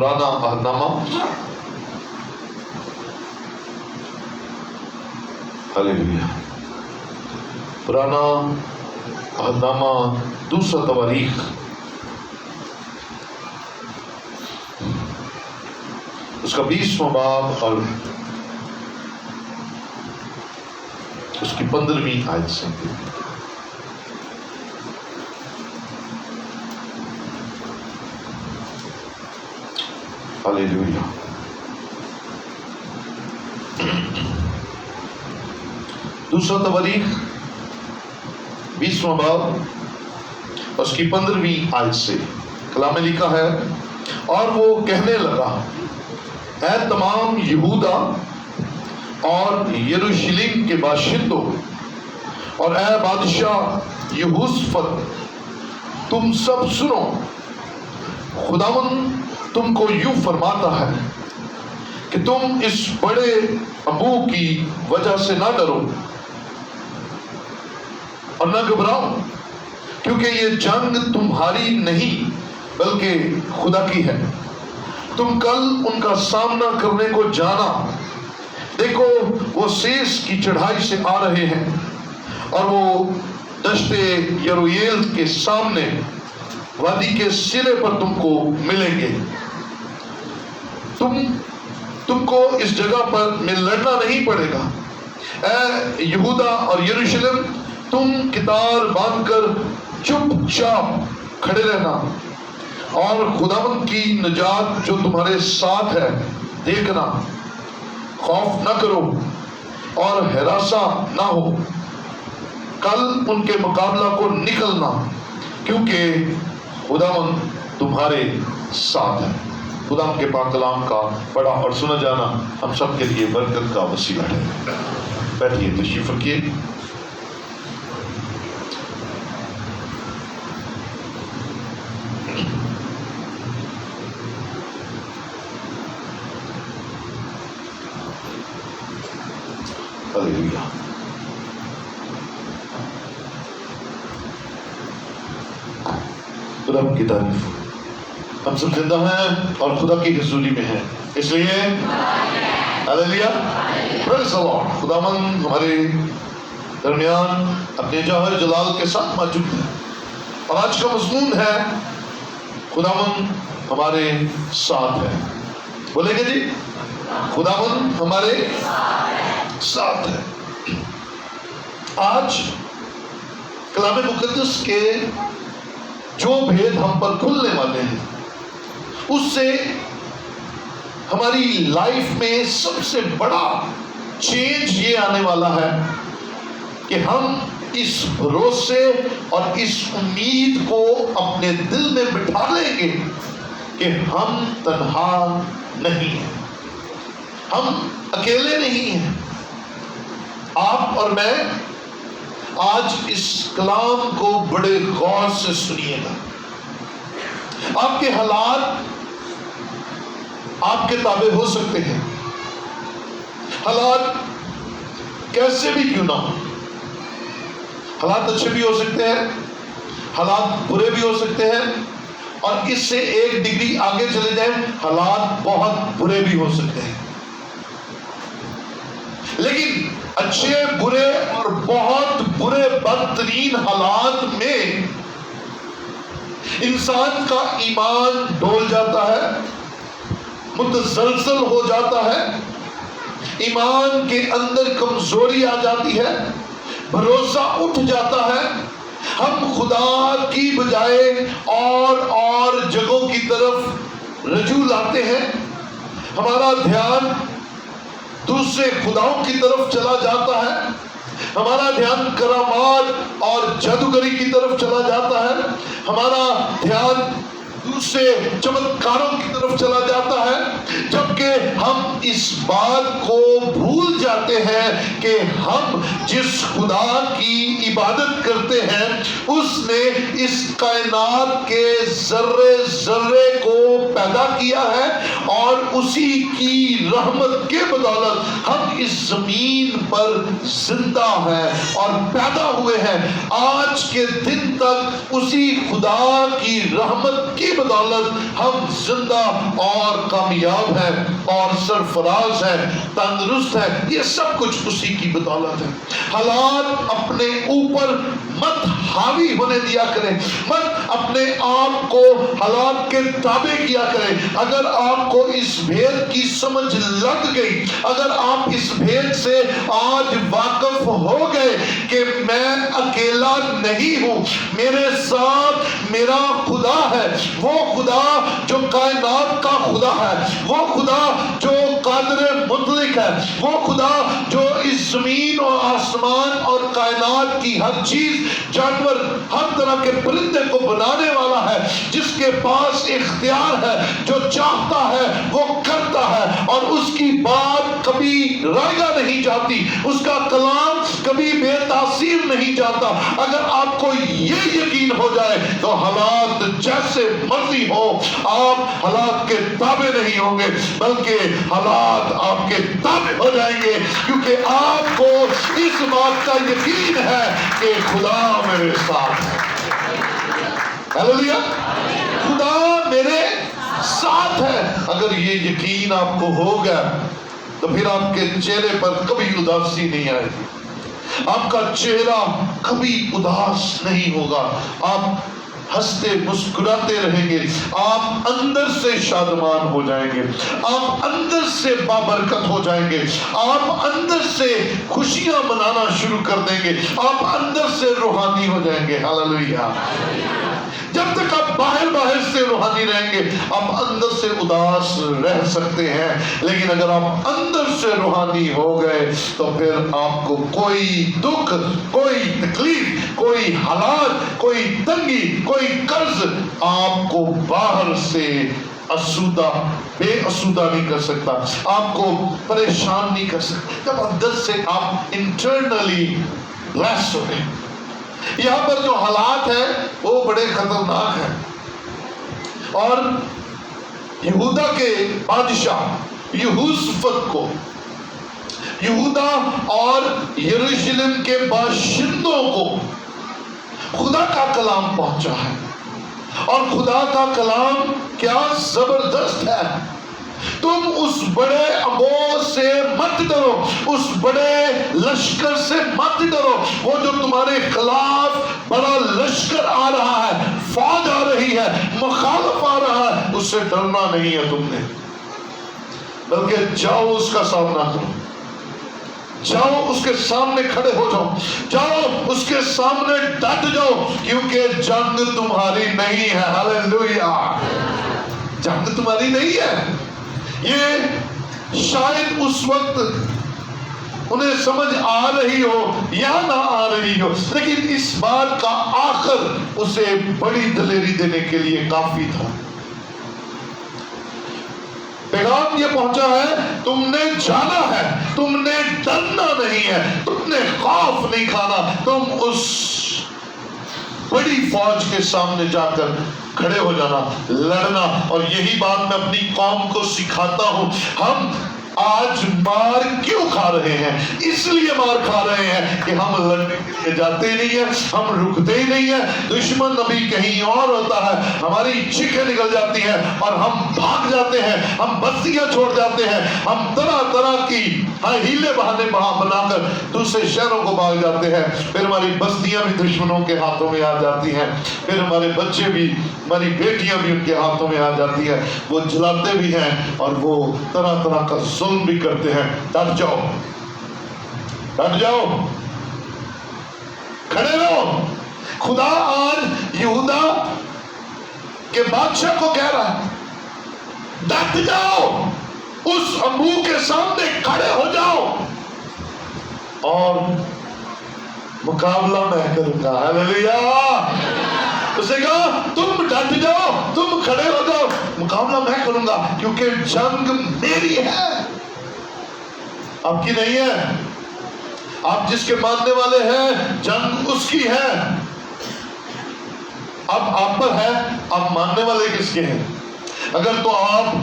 پرانا عہد نامہ ہلیلویا، پرانا عہد نامہ دوسرا تواریخ اس کا 20واں باب اور اس کی 15ویں آیت سے۔ ہلیلویا، دوسرا تواریخ 20واں باب اس کی 15ویں آیت سے کلام میں لکھا ہے، اور وہ کہنے لگا، اے تمام یہودا اور یروشلم کے باشندوں اور اے بادشاہ یہوشافط، تم سب سنو، خداوند تم کو یوں فرماتا ہے کہ تم اس بڑے ابو کی وجہ سے نہ ڈرو اور نہ گھبراؤ، کیونکہ یہ جنگ تمہاری نہیں بلکہ خدا کی ہے۔ تم کل ان کا سامنا کرنے کو جانا، دیکھو وہ سیس کی چڑھائی سے آ رہے ہیں اور وہ دشت یرویل کے سامنے وادی کے سرے پر تم کو ملیں گے۔ تم کو اس جگہ پر میں لڑنا نہیں پڑے گا۔ اے یہودا اور یروشلم، تم کتار باندھ کر چپ چاپ کھڑے رہنا اور خداوند کی نجات جو تمہارے ساتھ ہے دیکھنا، خوف نہ کرو اور ہراساں نہ ہو، کل ان کے مقابلہ کو نکلنا، کیونکہ خداوند تمہارے ساتھ ہے۔ خدا کے پاک کلام کا پڑھا اور سنا جانا ہم سب کے لیے برکت کا وسیلہ ہے۔ بیٹھیے، تشریف رکھیے۔ ہلیلویا، خدا کی تعریف۔ ہم سب زندہ ہیں اور خدا کی حضوری میں ہیں، اس لیے ہلیلویا، پریز دی لارڈ۔ خداوند ہمارے درمیان اپنے جوہر جلال کے ساتھ موجود ہے، اور آج کا مضمون ہے خداوند ہمارے ساتھ ہے۔ بولیں گے جی، خداوند ہمارے ساتھ ہے۔ آج کلام مقدس کے جو بھید ہم پر کھلنے والے ہیں، اس سے ہماری لائف میں سب سے بڑا چینج یہ آنے والا ہے کہ ہم اس بھروسے اور اس امید کو اپنے دل میں بٹھا لیں گے کہ ہم تنہا نہیں ہیں، ہم اکیلے نہیں ہیں۔ آپ اور میں آج اس کلام کو بڑے غور سے سنیے گا۔ آپ کے حالات آپ کے تابع ہو سکتے ہیں، حالات کیسے بھی کیوں نہ ہو، حالات اچھے بھی ہو سکتے ہیں، حالات برے بھی ہو سکتے ہیں، اور اس سے ایک ڈگری آگے چلے جائیں، حالات بہت برے بھی ہو سکتے ہیں۔ لیکن اچھے برے اور بہت برے بدترین حالات میں انسان کا ایمان ڈول جاتا ہے، متزلزل ہو جاتا ہے، ایمان کے اندر کمزوری آ جاتی ہے، بھروسہ اٹھ جاتا ہے۔ ہم خدا کی بجائے اور جگہوں کی طرف رجوع لاتے ہیں، ہمارا دھیان دوسرے خداؤں کی طرف چلا جاتا ہے، ہمارا دھیان کرامات اور جادوگری کی طرف چلا جاتا ہے، ہمارا دھیان دوسرے چمتکاروں کی طرف چلا جاتا ہے، جبکہ ہم اس بات کو بھول جاتے ہیں کہ ہم جس خدا کی عبادت کرتے ہیں اس نے اس کائنات کے ذرے ذرے کو پیدا کیا ہے اور اسی کی رحمت کے بدولت ہم اس زمین پر زندہ ہیں اور پیدا ہوئے ہیں. آج کے دن تک اسی خدا کی رحمت کی بدولت ہم زندہ اور کامیاب ہیں اور سرفراز ہیں, تندرست ہیں. یہ سب کچھ اسی کی بدولت ہے. حالات اپنے اوپر مت حاوی ہونے دیا کریں, مت اپنے آپ کو حالات کے تابع کیا کریں. اگر آپ کو اس بھید کی سمجھ لگ گئی, اگر آپ اس بھید سے آج واقف ہو گئے کہ میں اکیلا نہیں ہوں, میرے ساتھ میرا خدا ہے, وہ خدا جو کائنات کا خدا ہے, وہ خدا جو قادر مطلق ہے, وہ خدا جو اس زمین اور آسمان اور کائنات کی ہر چیز, جانور, ہر طرح کے پرندے کو بنانے والا ہے, جس کے پاس اختیار ہے, جو چاہتا ہے وہ کرتا ہے اور اس کی بات کبھی رائگاں نہیں جاتی, اس کا کلام کبھی بے تاثیر نہیں جاتا. اگر آپ کو یہ یقین ہو جائے تو حالات جیسے مرضی ہو, آپ حالات کے تابع نہیں ہوں گے بلکہ حالات آپ کے تابع ہو جائیں گے, کیونکہ آپ کو اس بات کا یقین ہے کہ خدا میرے ساتھ ہے. ہیلیلویا, خدا میرے ساتھ ہے. اگر یہ یقین آپ کو ہو گیا تو پھر آپ کے چہرے پر کبھی اداسی نہیں آئے گی, آپ کا چہرہ کبھی اداس نہیں ہوگا, آپ ہنستے مسکراتے رہیں گے, آپ اندر سے شادمان ہو جائیں گے, آپ اندر سے بابرکت ہو جائیں گے, آپ اندر سے خوشیاں منانا شروع کر دیں گے, آپ اندر سے روحانی ہو جائیں گے. ہاللویا. جب تک آپ باہر سے روحانی رہیں گے آپ اندر سے اداس رہ سکتے ہیں, لیکن اگر آپ اندر سے روحانی ہو گئے تو پھر آپ کو کوئی دکھ, کوئی تکلیف, کوئی حالات, کوئی تنگی, کوئی قرض آپ کو باہر سے بے اسودہ نہیں کر سکتا, آپ کو پریشان نہیں کر سکتا. جب اندر سے آپ انٹرنلی بلیس ہو گئے. یہاں پر جو حالات ہیں وہ بڑے خطرناک ہیں, اور یہودا کے بادشاہ یہوشافت کو یہودا اور یروشلم کے باشندوں کو خدا کا کلام پہنچا ہے, اور خدا کا کلام کیا زبردست ہے. تم اس بڑے امبو سے مت ڈرو, اس بڑے لشکر سے مت ڈرو, وہ جو تمہارے خلاف بڑا لشکر آ رہا ہے, فوج آ رہی ہے, مخالف آ رہا ہے, اس سے ڈرنا نہیں ہے تم نے, بلکہ جاؤ اس کا سامنا کرو, جاؤ اس کے سامنے کھڑے ہو جاؤ, جاؤ اس کے سامنے ڈٹ جاؤ, کیونکہ جنگ تمہاری نہیں ہے. ہاللیلویا. جنگ تمہاری نہیں ہے. یہ شاید اس وقت انہیں سمجھ آ رہی ہو یا نہ آ رہی ہو, لیکن اس بات کا آخر اسے بڑی دلیری دینے کے لیے کافی تھا. پیغام یہ پہنچا ہے, تم نے جانا ہے, تم نے ڈرنا نہیں ہے, تم نے خوف نہیں کھانا, تم اس بڑی فوج کے سامنے جا کر کھڑے ہو جانا, لڑنا. اور یہی بات میں اپنی قوم کو سکھاتا ہوں. ہم آج مار کیوں کھا رہے ہیں؟ اس لیے مار کھا رہے ہیں کہ ہم لڑنے کے لیے جاتے ہی نہیں ہیں, ہم رکتے ہی نہیں ہیں. دشمن ابھی کہیں اور ہوتا ہے, ہماری چیخیں نکل جاتی ہیں اور ہم بھاگ جاتے ہیں, ہم بستیاں چھوڑ جاتے ہیں, ہم طرح طرح کی ہیلے بہانے بنا کر دوسرے شہروں کو بھاگ جاتے ہیں. پھر ہماری بستیاں بھی دشمنوں کے ہاتھوں میں آ جاتی ہیں, پھر ہمارے بچے بھی, ہماری بیٹیاں بھی ان کے ہاتھوں میں آ جاتی ہیں. وہ جلاتے بھی ہیں اور وہ طرح طرح کا ظلم بھی کرتے ہیں. ڈٹ جاؤ, ڈٹ جاؤ, کھڑے رہو. خدا آج یہودا کے بادشاہ کو کہہ رہا ہے, ڈٹ جاؤ, اس امبو کے سامنے کھڑے ہو جاؤ اور مقابلہ میں کروں گا. ہاللیلویا. اسے کہا تم ڈٹ جاؤ, تم کھڑے ہو جاؤ, مقابلہ میں کروں گا, کیونکہ جنگ میری ہے. آپ کی نہیں ہے. آپ جس کے ماننے والے ہیں جنگ اس کی ہے. اب آپ پر ہے آپ ماننے والے کس کے ہیں. اگر تو آپ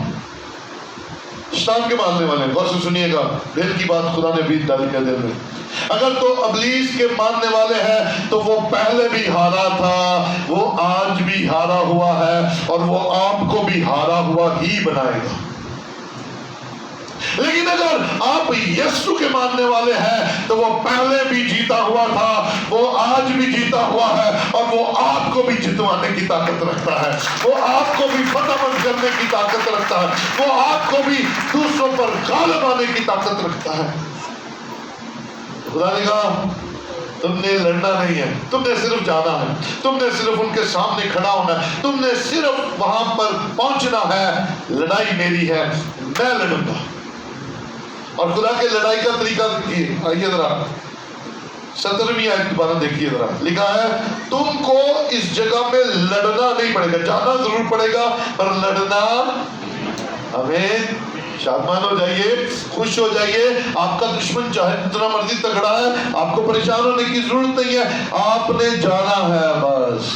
شیطان کے ماننے والے ہیں, غور سے سنیے گا, دل کی بات خدا نے بیت ڈالی ہے دل میں. اگر تو ابلیس کے ماننے والے ہیں تو وہ پہلے بھی ہارا تھا, وہ آج بھی ہارا ہوا ہے, اور وہ آپ کو بھی ہارا ہوا ہی بنائے گا. لیکن اگر آپ یسوع کے ماننے والے ہیں تو وہ پہلے بھی جیتا ہوا تھا, وہ آج بھی جیتا ہوا ہے, اور وہ آپ کو بھی جتوانے کی طاقت رکھتا ہے, وہ آپ کو بھی فتح مند کرنے کی طاقت رکھتا ہے, وہ آپ کو بھی دوسروں پر غالب آنے کی طاقت رکھتا ہے. خدا نے کہا تم نے لڑنا نہیں ہے, تم نے صرف جانا ہے, تم نے صرف ان کے سامنے کھڑا ہونا ہے, تم نے صرف وہاں پر پہنچنا ہے. لڑائی میری ہے, میں لڑوں گا. اور خدا کے لڑائی کا طریقہ دیکھیے, آئیے ذرا 17ویں آیت دوبارہ دیکھیے ذرا. لکھا ہے تم کو اس جگہ میں لڑنا نہیں پڑے گا, جانا ضرور پڑے گا پر لڑنا. ہمیں شادمان ہو جائیے, خوش ہو جائیے. آپ کا دشمن چاہے جتنا مرضی تگڑا ہے, آپ کو پریشان ہونے کی ضرورت نہیں ہے. آپ نے جانا ہے, بس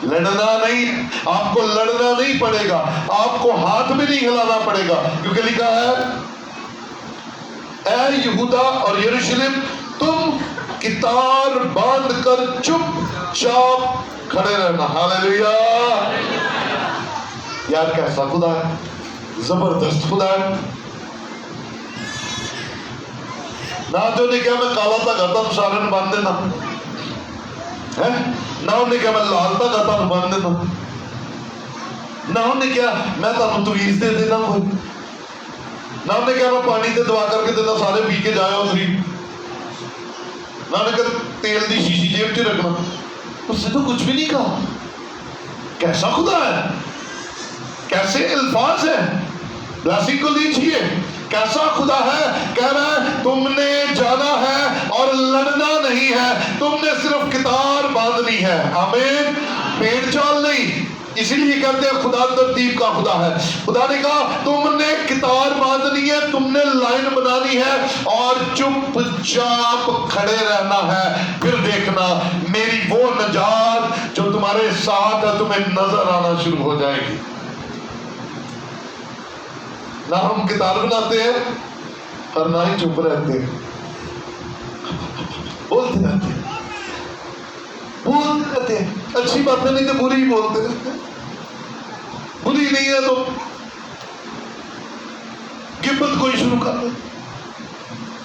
لڑنا نہیں. آپ کو لڑنا نہیں پڑے گا, آپ کو ہاتھ بھی نہیں ہلانا پڑے گا, کیونکہ لکھا ہے اے یہودا اور یروشلم تم کتار باندھ کر چپ چاپ کھڑے رہنا. ہاللیلویا. یار کیسا خدا ہے, زبردست خدا ہے. نہ جو نے کہا میں کالا تھا گھتا تو سارے باندھ دینا ہے, نہ انہوں نے کہا میں لال تھا گھتا تو باندھ دینا, نہ انہوں نے کہا میں تمہیں تویز دے دینا کوئی, نہ انہوں نے کہا میں پانی دے دعا کر کے دینا سارے پی کے جائے ہو تری, نہ انہوں نے کہا تیل دی شیشی جیب چ رکھنا. اس نے تو کچھ بھی نہیں کہا. کیسا خدا ہے, کیسے الفاظ ہیں, بلیسنگ کو لیجیے. کیسا خدا ہے, کہہ رہا ہے تم نے جانا ہے اور لڑنا نہیں ہے, تم نے صرف کتار باندھنی ہے. آمین. پیڑ چال نہیں. اسی لیے کہتے ہیں خدا ترتیب کا خدا ہے. خدا نے کہا تم نے کتار باندھنی ہے, تم نے لائن بنانی ہے اور چپ چاپ کھڑے رہنا ہے. پھر دیکھنا میری وہ نجات جو تمہارے ساتھ ہے تمہیں نظر آنا شروع ہو جائے گی. نہ ہم کتار بناتے ہیں اور نہ ہی چپ رہتے ہیں, بولتے رہتے ہیں, بولتے رہتے ہیں. اچھی باتیں نہیں تو بری ہی بولتے رہتے ہیں. بری نہیں ہے تو غیبت کوئی شروع کر دے,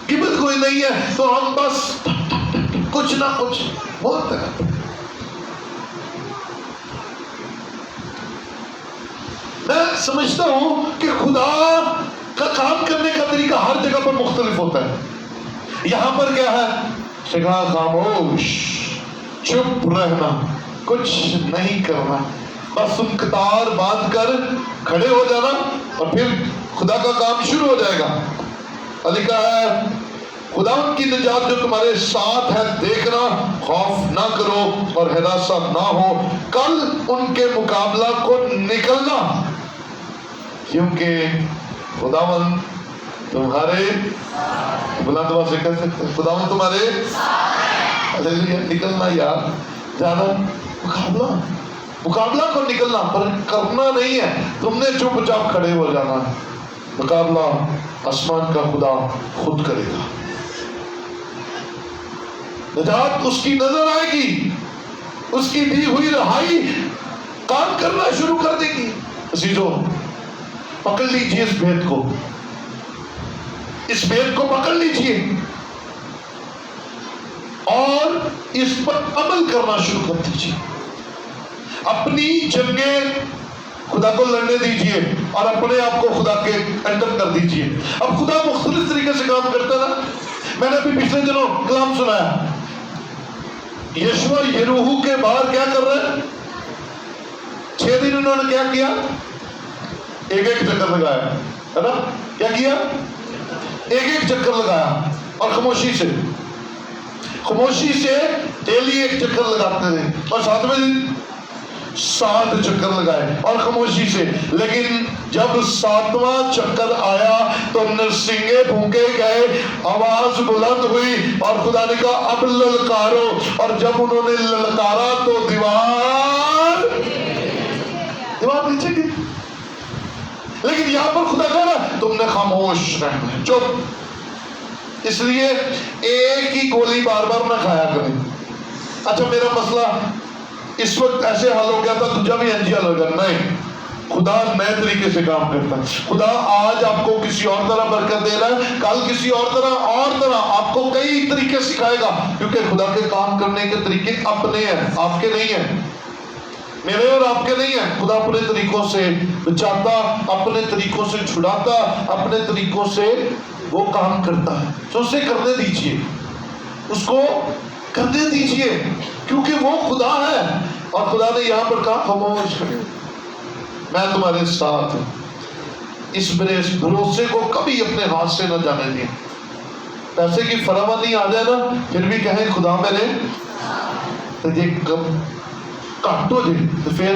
غیبت کوئی نہیں ہے تو ہم بس کچھ نہ کچھ بولتے رہتے ہیں. میں سمجھتا ہوں کہ خدا کا کام کرنے کا طریقہ ہر جگہ پر مختلف ہوتا ہے. یہاں پر کیا ہے, سکھا خاموش, چپ رہنا, کچھ نہیں کرنا, بس تم کتار باندھ کر کھڑے ہو جانا اور پھر خدا کا کام شروع ہو جائے گا. لکھا ہے خدا ان کی نجات جو تمہارے ساتھ ہے دیکھنا, خوف نہ کرو اور ہراساں نہ ہو, کل ان کے مقابلہ کو نکلنا, کیونکہ خداوند تمہارے, بلند آواز سے کہہ سکتے ہیں خداوند تمہارے. نکلنا یار, جانا, مقابلہ کو نکلنا, پر کرنا نہیں ہے. تم نے چپ چاپ کھڑے ہو جانا ہے. مقابلہ آسمان کا خدا خود کرے گا. نجات اس کی نظر آئے گی, اس کی دی ہوئی رہائی کام کرنا شروع کر دے گی. عزیزو پکڑ لیجئے اس بھید کو, اس بھید کو پکڑ لیجئے اور اس پر عمل کرنا شروع کر دیجئے. اپنی جنگیں خدا کو لڑنے دیجئے اور اپنے آپ کو خدا کے انڈر کر دیجئے. اب خدا مختلف طریقے سے کام کرتا ہے. میں نے ابھی پچھلے دنوں کلام سنایا, یشوع یریحو کے باہر کیا کر رہے ہیں, 6 دن انہوں نے کیا کیا, ایک ایک چکر لگایا ہے نا. کیا کیا, ایک ایک چکر لگایا, اور خاموشی سے ڈیلی ایک چکر لگاتے تھے. اور 7ویں دن 7 چکر لگائے اور خاموشی سے، لیکن جب 7واں چکر آیا تو نرسنگے پھونکے گئے، آواز بلند ہوئی اور خدا نے کہا اب للکارو، اور جب انہوں نے للکارا تو دیوار نیچے گئی۔ لیکن یہاں پر خدا کہہ رہا تم نے خاموش رہنا ہے، چپ۔ اس لیے ایک ہی گولی بار بار نہ کھایا کریں۔ اچھا میرا مسئلہ اس وقت ایسے حل ہو گیا تھا، تجھا بھی انجی حل ہو گیا، نہیں، خدا نئے طریقے سے کام کرتا ہے۔ خدا آج آپ کو کسی اور طرح برکت دے رہا ہے، کل کسی اور طرح آپ کو کئی طریقے سکھائے گا، کیونکہ خدا کے کام کرنے کے طریقے اپنے ہیں، آپ کے نہیں ہیں، میرے اور آپ کے نہیں ہیں۔ خدا اپنے طریقوں سے بچاتا، اپنے طریقوں سے چھڑاتا، اپنے طریقوں سے وہ کام کرتا ہے، تو اسے کرنے دیجئے، اس کو کرنے دیجئے، کیونکہ وہ خدا ہے۔ اور خدا نے یہاں پر کہا خاموش کرے، میں تمہارے ساتھ ہوں۔ اس بھروسے کو کبھی اپنے ہاتھ سے نہ جانے دیں۔ پیسے کی فراوانی آ جائے نا، پھر بھی کہیں خدا میرے، تو یہ کب کٹ ہو جائے تو پھر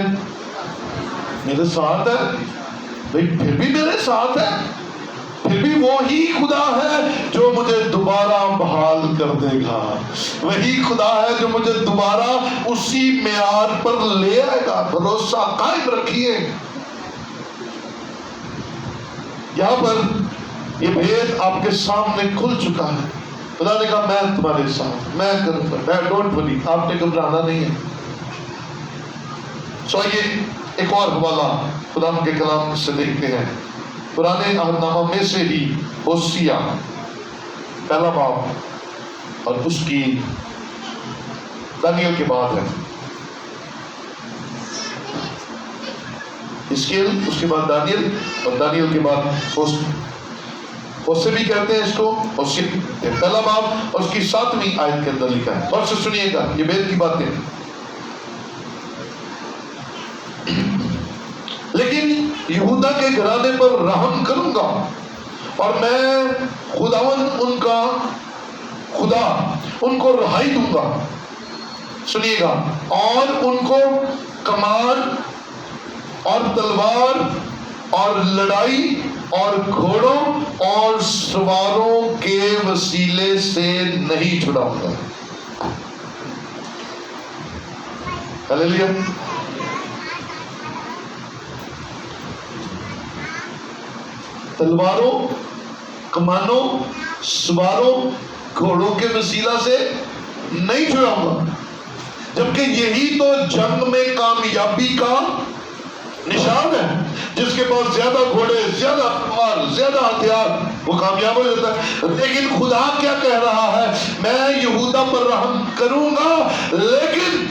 میرے ساتھ ہے بھائی، پھر بھی میرے ساتھ ہے، پھر بھی وہی خدا ہے جو مجھے دوبارہ بحال کر دے گا، وہی خدا ہے جو مجھے دوبارہ اسی معیار پر لے آئے گا۔ بھروسہ قائم رکھیے۔ یہاں پر یہ بھید آپ کے سامنے کھل چکا ہے۔ خدا نے کہا میں تمہارے ساتھ، میں کروں گا، ڈونٹ وری، آپ نے گھبرانا نہیں ہے۔ سو آئیے ایک اور حوالہ خدا کے کلام سے دیکھتے ہیں، پرانے عہد نامہ میں سے ہی ہوسیہ پہلا باب اور اس کی دانیل کے بعد ہے، حزقیل، اس کے بعد دانیل، اور دانیل کے بعد ہوسے بھی کہتے ہیں اس کو، ہوسیہ پہلا باب اور اس کی 7ویں آیت کے اندر لکھا ہے۔ اور سے سنیے گا یہ بید کی باتیں۔ لیکن یہودا کے گھرانے پر رحم کروں گا، اور میں خداوند ان کا خدا ان کو رہائی دوں گا، سنیے گا، اور ان کو کمان اور تلوار اور لڑائی اور گھوڑوں اور سواروں کے وسیلے سے نہیں چھڑاؤں گا۔ ہلیلویا۔ تلواروں، کمانوں، سواروں، گھوڑوں کے وسیلہ سے نہیں چھڑاؤں گا، جبکہ یہی تو جنگ میں کامیابی کا نشان ہے۔ جس کے پاس زیادہ گھوڑے، زیادہ تلوار، زیادہ ہتھیار، وہ کامیاب ہو جاتا ہے۔ لیکن خدا کیا کہہ رہا ہے؟ میں یہودا پر رحم کروں گا، لیکن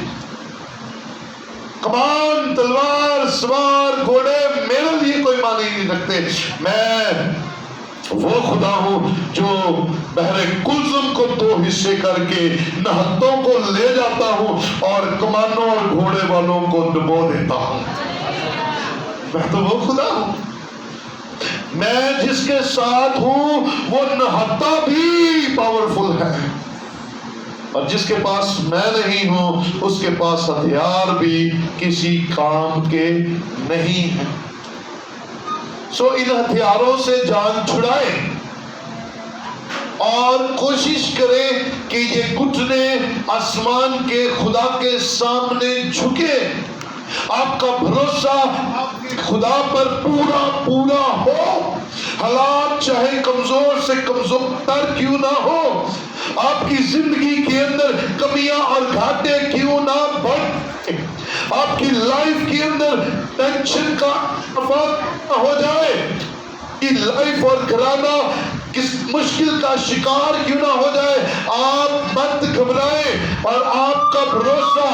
کمان، تلوار، سوار، گھوڑے میرے لیے کوئی معنی نہیں رکھتے۔ میں وہ خدا ہوں جو بحر کلثم کو 2 حصے کر کے نہتوں کو لے جاتا ہوں اور کمانوں اور گھوڑے والوں کو ڈبو دیتا ہوں۔ میں تو وہ خدا ہوں۔ میں جس کے ساتھ ہوں وہ نہتا بھی پاورفل ہے، اور جس کے پاس میں نہیں ہوں اس کے پاس ہتھیار بھی کسی کام کے نہیں ہیں۔ سو ان ہتھیاروں سے جان چھڑائیں اور کوشش کریں کہ یہ گھٹنے آسمان کے خدا کے سامنے جھکے، آپ کا بھروسہ آپ کے خدا پر پورا پورا ہو، حالات چاہے کمزور سے کمزور تر کیوں نہ ہو، آپ کی زندگی کے اندر کمیاں اور گھاٹے کیوں نہ بڑھ، آپ کی لائف کے اندر ٹینشن کا افاق ہو جائے، کہ لائف اور گھرانہ کس مشکل کا شکار کیوں نہ ہو جائے، آپ مت گھبرائیں، اور آپ کا بھروسہ،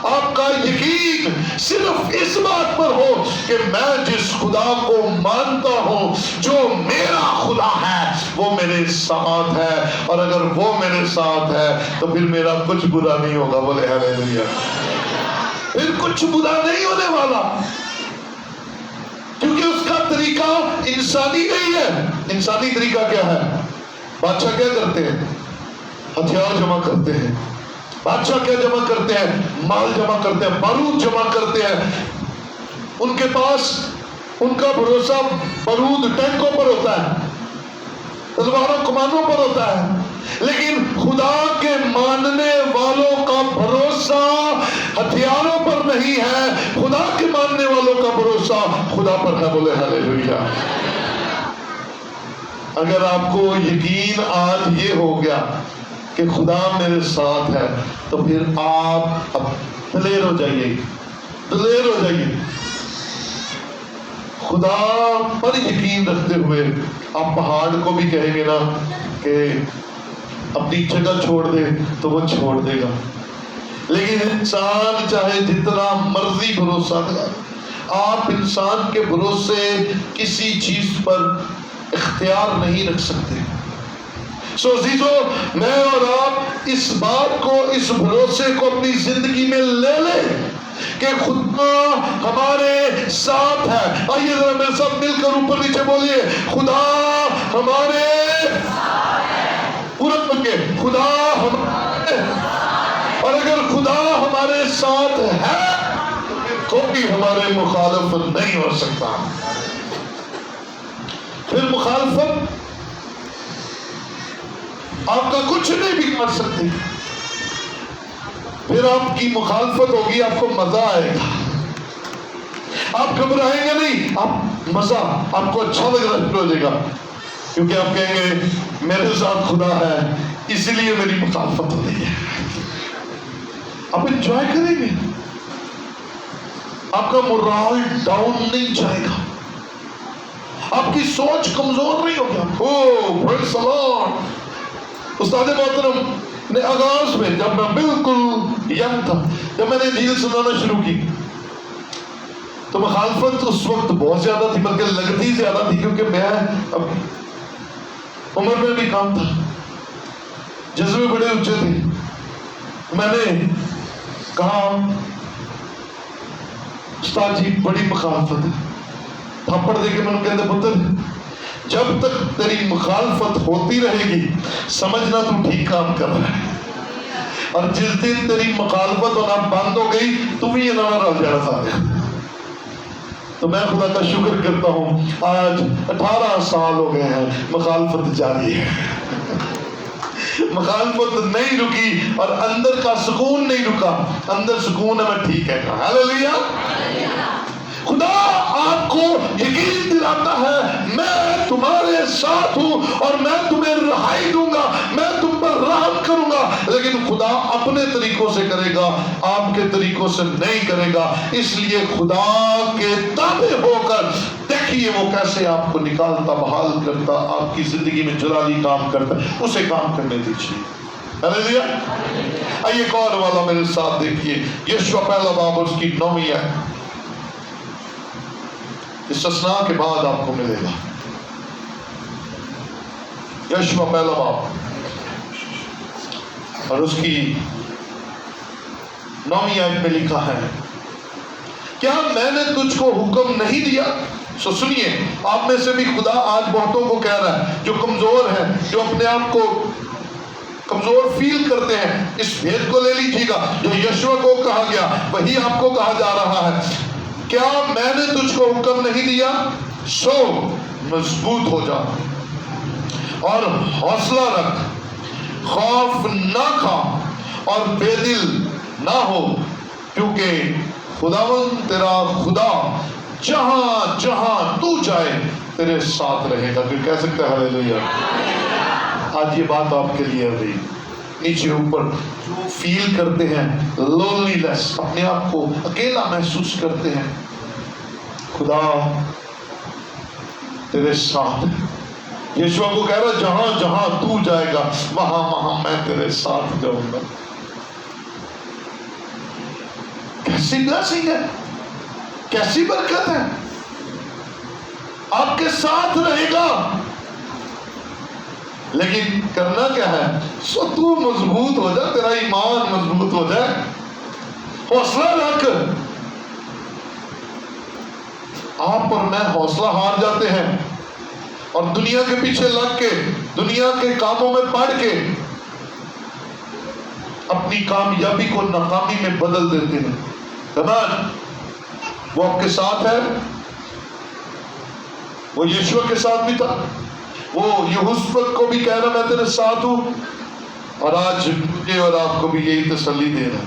آپ کا یقین صرف اس بات پر ہو کہ میں جس خدا کو مانتا ہوں، جو میرا خدا ہے، وہ میرے ساتھ ہے، اور اگر وہ میرے ساتھ ہے تو پھر میرا کچھ برا نہیں ہوگا۔ بولے ہلیلویا۔ پھر کچھ برا نہیں ہونے والا، کیونکہ اس کا طریقہ انسانی نہیں ہے۔ انسانی طریقہ کیا ہے؟ بادشاہ کیا کرتے ہیں؟ ہتھیار جمع کرتے ہیں، بادشاہ کیا جمع کرتے ہیں؟ مال جمع کرتے ہیں، بارود جمع کرتے ہیں. ان کے پاس ان کا بھروسہ بارود ٹینکوں پر ہوتا ہے، تلواروں کمانوں پر ہوتا ہے. لیکن خدا کے ماننے والوں کا بھروسہ ہتھیاروں پر نہیں ہے، خدا کے ماننے والوں کا بھروسہ خدا پر ہے. بولے ہاللیلویا. اگر آپ کو یقین آج یہ ہو گیا کہ خدا میرے ساتھ ہے تو پھر آپ اب دلیر ہو جائیے، دلیر ہو جائیے. خدا پر یقین رکھتے ہوئے آپ پہاڑ کو بھی کہیں گے نا کہ اپنی جگہ چھوڑ دے تو وہ چھوڑ دے گا. لیکن انسان چاہے جتنا مرضی بھروسہ کرے، آپ انسان کے بھروسے کسی چیز پر اختیار نہیں رکھ سکتے. سو عزیزو، میں اور آپ اس بات کو، اس بھروسے کو اپنی زندگی میں لے لیں کہ خدا ہمارے ساتھ ہے. آئیے ذرا میرے ساتھ مل کر اوپر نیچے بولیے، خدا ہمارے پورا بن کے، خدا ہمارے. اور اگر خدا ہمارے ساتھ ہے کوئی ہمارے مخالف نہیں ہو سکتا. پھر مخالفت آپ کا کچھ نہیں بگڑ سکتی. پھر آپ کی مخالفت ہوگی، آپ کو مزہ آئے گا، آپ گھبرائیں گے نہیں، آپ مزہ، آپ کو اچھا لگ رہا ہو جائے گا، کیونکہ آپ کہیں گے میرے ساتھ خدا ہے اسی لیے میری مخالفت ہو رہی ہے. آپ انجوائے کریں گے، آپ کا مورال ڈاؤن نہیں جائے گا، آپ کی سوچ کمزور نہیں ہوگا. اوہ پریز دی لارڈ. استاد محترم نے آغاز میں جب میں بالکل ینگ تھا، جب میں نے انجیل سنانا شروع کی تو مخالفت اس وقت بہت زیادہ تھی، بلکہ لگتی زیادہ تھی، کیونکہ میں اب عمر میں بھی کم تھا، جذبے بڑے اونچے تھے. میں نے کہا استاد جی بڑی مخالفت ہے. تھپڑ دے کے میں نے کہتے پتر جب تک تیری مخالفت ہوتی رہے گی سمجھنا تو ٹھیک کام کر رہا ہے، اور جس دن تیری مخالفت ہونا بند ہو گئی تو بھی یہ نہ رہ جانا تھا. تو میں خدا کا شکر کرتا ہوں آج 18 سال ہو گئے ہیں، مخالفت جاری ہے. مخالفت نہیں رکی اور اندر کا سکون نہیں رکا. اندر سکون ہے، میں ٹھیک ہے. ہاللیلویا. خدا آپ کو یقین دلاتا ہے میں تمہارے ساتھ ہوں اور میں تمہیں رہائی دوں گا، میں تم پر رحم کروں گا. لیکن خدا اپنے طریقوں سے کرے گا، آپ کے طریقوں سے نہیں کرے گا. اس لیے خدا کے تابع ہو کر دیکھیے وہ کیسے آپ کو نکالتا، بحال کرتا، آپ کی زندگی میں جلالی کام کرتا، اسے کام کرنے دیجیے. ہاللیلویا. آئیے ایک اور والا میرے ساتھ دیکھیے، یشوع پہلا باب اس کی 9ویں ہے. استثناء کے بعد آپ کو ملے گا. یشوع پہلا باب اور اس کی 9ویں آیت میں لکھا ہے، کیا میں نے تجھ کو حکم نہیں دیا؟ سو سنیے، آپ میں سے بھی خدا آج بہتوں کو کہہ رہا ہے جو کمزور ہیں، جو اپنے آپ کو کمزور فیل کرتے ہیں، اس بھید کو لے لیجیے گا. جو یشوع کو کہا گیا وہی آپ کو کہا جا رہا ہے. کیا میں نے تجھ کو حکم نہیں دیا؟ سو مضبوط ہو جا اور حوصلہ رکھ، خوف نہ کھا اور بے دل نہ ہو، کیونکہ خداوند تیرا خدا جہاں جہاں تو جائے تیرے ساتھ رہے گا. پھر کہہ سکتے ہیں ہاللیلویا. آج یہ بات آپ کے لیے ابھی نیچے اوپر فیل کرتے ہیں، لونلیس، اپنے آپ کو اکیلا محسوس کرتے ہیں، خدا تیرے ساتھ ہے. یشوع کو کہہ رہا جہاں جہاں تو جائے گا وہاں وہاں میں تیرے ساتھ جاؤں گا. کیسی بلیسنگ ہے، کیسی برکت ہے، آپ کے ساتھ رہے گا. لیکن کرنا کیا ہے؟ سو تو مضبوط ہو جا، تیرا ایمان مضبوط ہو جائے، حوصلہ رکھ. آپ اور میں حوصلہ ہار جاتے ہیں اور دنیا کے پیچھے لگ کے، دنیا کے کاموں میں پڑ کے اپنی کامیابی کو ناکامی میں بدل دیتے ہیں. ایمان. وہ آپ کے ساتھ ہے. وہ یشوع کے ساتھ بھی تھا. وہ یہوذبت کو بھی کہہ رہا میں تیرے ساتھ ہوں، اور آج مجھے اور آپ کو بھی یہی تسلی دے رہا ہے.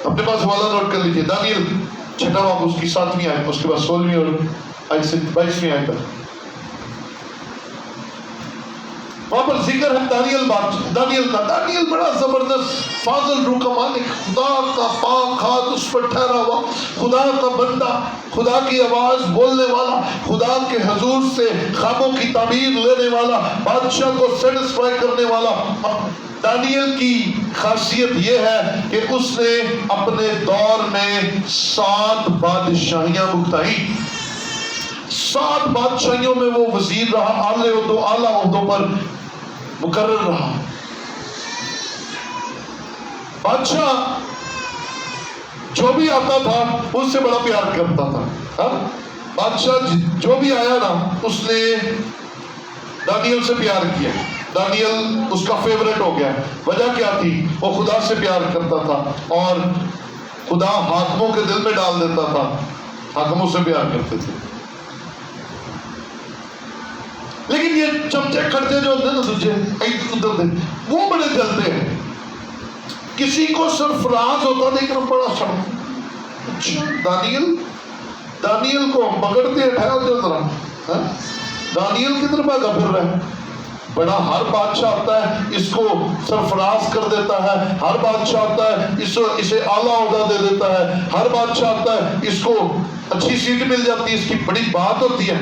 اپنے پاس حوالہ نوٹ کر لیجیے. دانیل 6 باب اس کی 7ویں آیت، اس کے بعد 16ویں اور 22ویں آیت تک وہاں پر ذکر ہے دانیل کا. دانیل بڑا زبردست فاضل روح کا مالک، خدا کا پاک ہاتھ اس پر ٹھہرا ہوا، خدا کا بندہ، خدا کی آواز بولنے والا، خدا کے حضور سے خوابوں کی تعبیر لینے والا، بادشاہ کو سیٹسفائی کرنے والا. دانیل کی خاصیت یہ ہے کہ اس نے اپنے دور میں 7 بادشاہیاں بھگتائی. 7 بادشاہیوں میں وہ وزیر رہا، اعلیٰ عہدوں پر مقرر رہا. بادشاہ جو بھی آتا تھا اس سے بڑا پیار کرتا تھا. بادشاہ جو بھی آیا نا اس نے دانیل سے پیار کیا. دانیل اس کا فیورٹ ہو گیا. وجہ کیا تھی؟ وہ خدا سے پیار کرتا تھا اور خدا حاکموں کے دل میں ڈال دیتا تھا. حاکموں سے پیار کرتے تھے. لیکن یہ چمچے کھڑتے جو ہوتے ہیں نا تجھے ادھر دے، وہ بڑے جلتے ہیں. کسی کو سرفراز ہوتا دیکھنا بڑا شرم. دانیل کو پکڑتے ہیں، ٹھہر ذرا. دانیل کدھر بھاگا پھر رہا ہے؟ بڑا ہر بادشاہ آتا ہے اس کو سرفراز کر دیتا ہے. ہر بادشاہ آتا ہے اسے اعلیٰ عہدہ دے دیتا ہے. ہر بادشاہ آتا ہے اس کو اچھی سیٹ مل جاتی ہے. اس کی بڑی بات ہوتی ہے.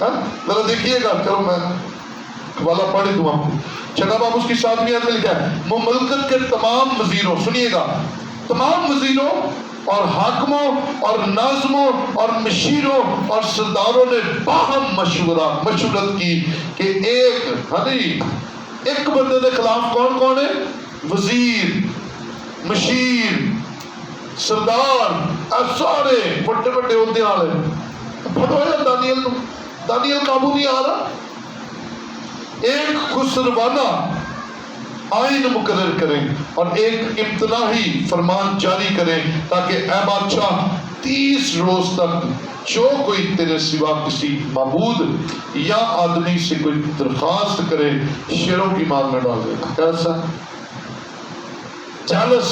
ذرا دیکھیے گا، چلو میں حوالہ پڑھ دوں آپ کو. 6 باب اس کی 7ویں آیت میں لکھا ہے مملکت کے تمام وزیروں، سنیے گا، تمام وزیروں اور حاکموں اور ناظموں اور مشیروں اور سرداروں نے باہم مشورت کی کہ ایک بندے کے خلاف کون ہے؟ وزیر، مشیر، سردار، سارے بڑے بڑے عہدے والے. پھٹوایا دانیل قابو نہیں آ رہا. ایک خسروانہ آئین مقرر کریں اور ایک امتناعی فرمان جاری کریں تاکہ اے بادشاہ 30 روز تک جو کوئی تیرے سوا کسی معبود یا آدمی سے کوئی درخواست کرے شیروں کی مار میں ڈال دینا. کیسا جالس،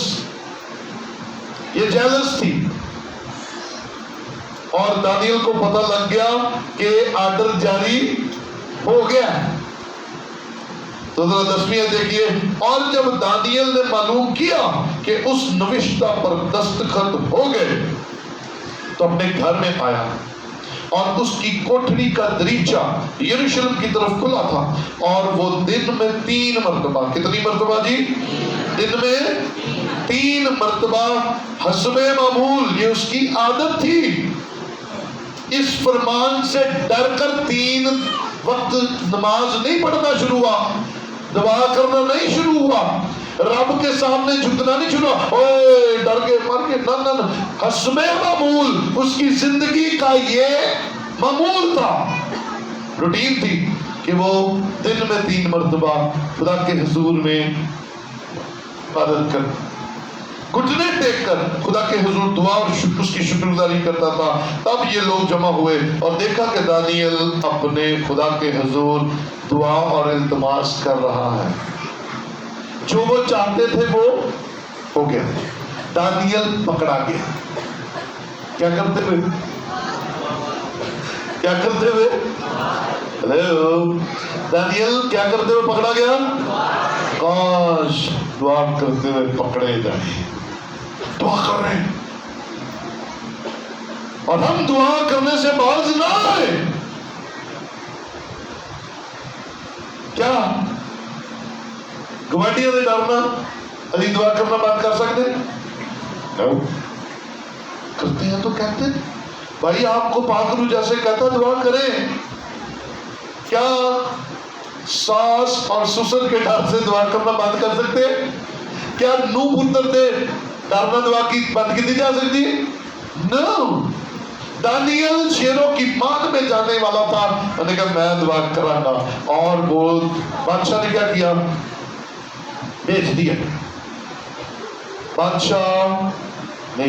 یہ جالس تھی. اور دانیل کو پتہ لگ گیا کہ آرڈر جاری ہو گیا. تو ذرا 10ویں دیکھیے. اور جب دانیل نے معلوم کیا کہ اس نوشتہ پر دستخط ہو گئے تو اپنے گھر میں آیا اور اس کی کوٹھری کا دریچہ یروشلم کی طرف کھلا تھا. اور وہ دن میں 3 مرتبہ، کتنی مرتبہ جی؟ دن میں 3 مرتبہ حسب معمول، یہ اس کی عادت تھی. اس فرمان سے ڈر کر 3 وقت نماز نہیں پڑھنا شروع ہوا، دعا کرنا نہیں شروع ہوا، رب کے سامنے جھکنا نہیں شروع ہوا اوے ڈر کے مر کے. نہ حسب معمول اس کی زندگی کا یہ معمول تھا، روٹین تھی کہ وہ دن میں 3 مرتبہ خدا کے حضور میں عبادت کر، گھٹنے ٹیک کر خدا کے حضور دعا اور اس کی شکر گزاری کرتا تھا. تب یہ لوگ جمع ہوئے اور دیکھا کہ دانیل اپنے خدا کے حضور دعا اور التماس کر رہا ہے. جو وہ چاہتے تھے وہ ہو گیا. دانیل پکڑا گیا. کیا کرتے ہوئے؟ کیا کرتے ہوئے؟ ہیلو، دانیل کیا کرتے ہوئے پکڑا گیا؟ کاش دعا کرتے ہوئے پکڑے جائیں. دعا کر رہے ہیں اور ہم دعا کرنے سے باز نہ آئے. کیا گوانٹیاں سے ڈرنا علی دعا کرنا بند کر سکتے؟ کرتے ہیں تو کہتے ہیں بھائی آپ کو پاک روح جیسے کہتا دعا کریں. کیا ساس اور سسر کے ڈر سے دعا کرنا بند کر سکتے؟ کیا نو پتر سے ڈرنا دعا کی بند کی جا سکتی؟ نو. دانیل شیروں کی مات میں جانے والا تھا. میں نے کہا میں دعا کراں گا. اور وہ بادشاہ نے کیا کیا؟ بھیج دیا. بادشاہ نے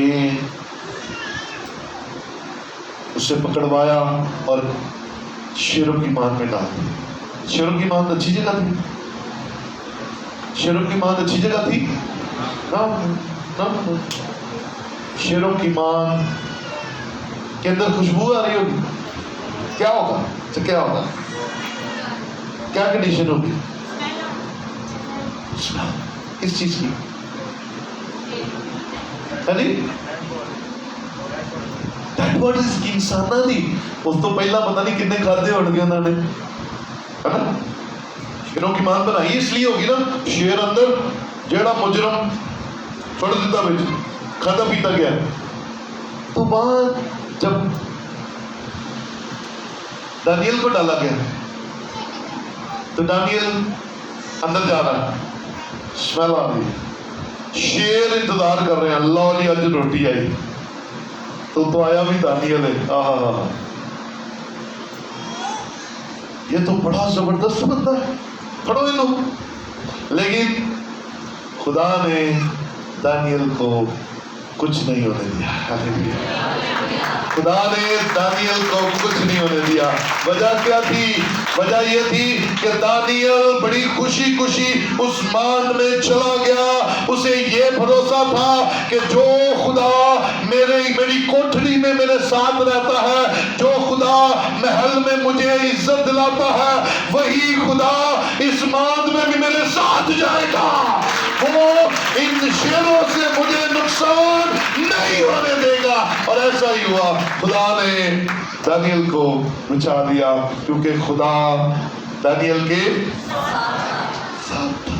اسے پکڑوایا اور شیروں کی مان میں ڈال دیا. شیروں کی مان اچھی جگہ تھی؟ شیروں کی مان اچھی جگہ تھی؟ نہ. شیروں کی مان کے اندر خوشبو آ رہی ہوگی. کیا ہوگا؟ کیا ہوگا؟ کیا کنڈیشن ہوگی اس چیز کی؟ انسان دی اس تو پہلا پتا نہیں کتنے کھاتے ہو گے انہوں نے، ہے نا؟ شیروں کی مان بنائی اس لیے ہوگی نا. شیر اندر جیڑا مجرم چھوڑ دیتا بچ کھاتا پیتا گیا. تو بعد جب دانیل کو ڈالا گیا تو دانیل اندر جا رہا ہے، اسمیل آ رہی ہے، شیر انتظار کر رہے ہیں اللہ علی اج روٹی آئی. تو آیا بھی دانیل ہے. یہ تو بڑا زبردست بندہ ہے، پڑھو یہ لوگ. لیکن خدا نے دانیل کو کچھ نہیں ہونے دیا. خدا نے دانیل کو کچھ نہیں ہونے دیا. وجہ کیا تھی؟ وجہ یہ تھی کہ دانیل بڑی خوشی خوشی اس مان میں چلا گیا. اسے یہ بھروسہ تھا کہ جو خدا میری کوٹھری میں میرے ساتھ رہتا ہے، جو خدا محل میں مجھے عزت دلاتا ہے، وہی خدا اس مان میں بھی میرے ساتھ جائے گا. وہ ان شیروں سے مجھے نقصان نہیں ہونے دے گا. اور ایسا ہی ہوا. خدا نے دانیل کو بچا دیا کیونکہ خدا دانیل کے ساتھ تھا.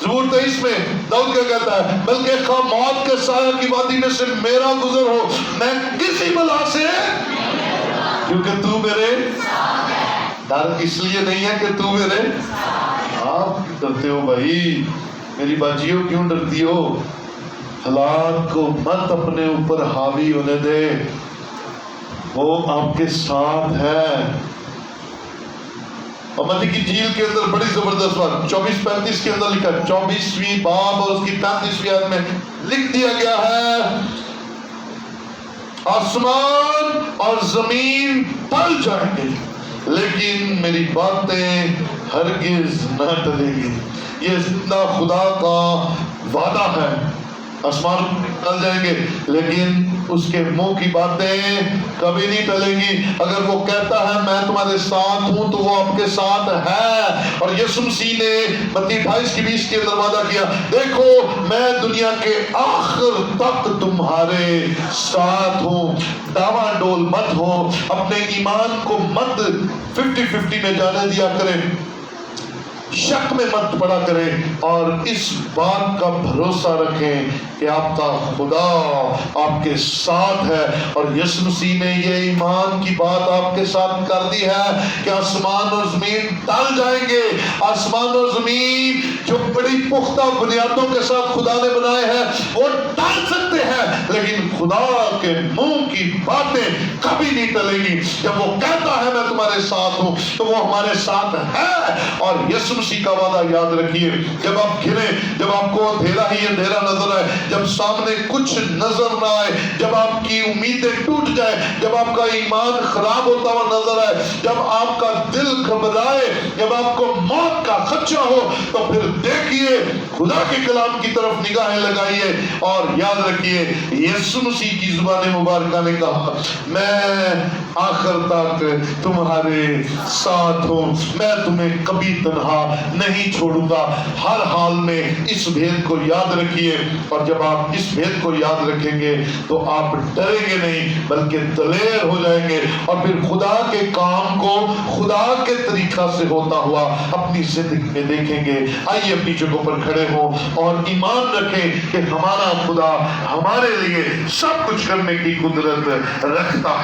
زبور 23 میں داؤد کیا کہتا ہے؟ بلکہ خواہ موت کے سایہ کی وادی میں سے میرا گزر ہو، میں کسی بلا سے، کیونکہ تو میرے ڈر اس لیے نہیں ہے کہ تو میرے. آپ ڈرتے ہو بھائی، میری باجیوں کیوں ڈرتی ہو؟ حالات کو مت اپنے اوپر حاوی ہونے دے، وہ آپ کے ساتھ ہے. اور متی کی جھیل کے اندر بڑی زبردست بات 24-35 کے اندر لکھا ہے، 24ویں باب اور اس کی 35ویں آیت میں لکھ دیا گیا ہے، آسمان اور زمین ٹل جائیں گے لیکن میری باتیں ہرگز نہ ٹلیں گی. یہ اتنا خدا کا وعدہ ہے. آسمان ٹل جائیں گے لیکن اس کے منہ کی باتیں کبھی نہیں ٹلیں گی. اگر وہ کہتا ہے میں تمہارے ساتھ ہوں تو وہ آپ کے ساتھ ہے. اور یسوع مسیح نے متی 28:20 کے اندر وعدہ کیا، دیکھو میں دنیا کے آخر تک تمہارے ساتھ ہوں. ڈاواں ڈول مت ہو، اپنے ایمان کو مت 50-50 میں جانے دیا کریں، شک میں مت پڑا کریں، اور اس بات کا بھروسہ رکھیں کہ آپ کا خدا آپ کے ساتھ ہے. اور یسوع مسیح نے یہ ایمان کی بات آپ کے ساتھ کر دی ہے کہ آسمان اور زمین ٹل جائیں گے. آسمان اور زمین جو بڑی پختہ بنیادوں کے ساتھ خدا نے بنائے ہیں وہ ٹل سکتے ہیں، لیکن خدا کے منہ کی باتیں کبھی نہیں ٹلیں گی. جب وہ کہتا ہے میں تمہارے ساتھ ہوں تو وہ ہمارے ساتھ ہے. اور یسوع مسیح کا وعدہ یاد رکھیے، جب آپ گریں، جب آپ کو اندھیرا ہی اندھیرا نظر آئے، جب سامنے کچھ نظر نہ آئے، جب آپ کی امیدیں ٹوٹ جائے، جب آپ کا ایمان خراب ہوتا ہوا نظر آئے، جب آپ کا دل گھبرائے، جب آپ کو موت کا خدشہ ہو، تو پھر دیکھیے خدا کے کلام کی طرف نگاہیں لگائیے اور یاد رکھیے یسوع مسیح کی زبان مبارکہ نے کہا میں آخر تک تمہارے ساتھ ہوں، میں تمہیں کبھی تنہا نہیں چھوڑوں گا. ہر حال میں اس بھید کو یاد رکھیے، اور جب آپ اس بھید کو یاد رکھیں گے تو آپ ڈریں گے نہیں بلکہ دلیر ہو جائیں گے، اور پھر خدا کے کام کو خدا کے طریقہ سے ہوتا ہوا اپنی زندگی میں دیکھیں گے. آئیے اپنی جگہوں پر کھڑے ہوں اور ایمان رکھیں کہ ہمارا خدا ہمارے لیے سب کچھ کرنے کی قدرت رکھتا ہے.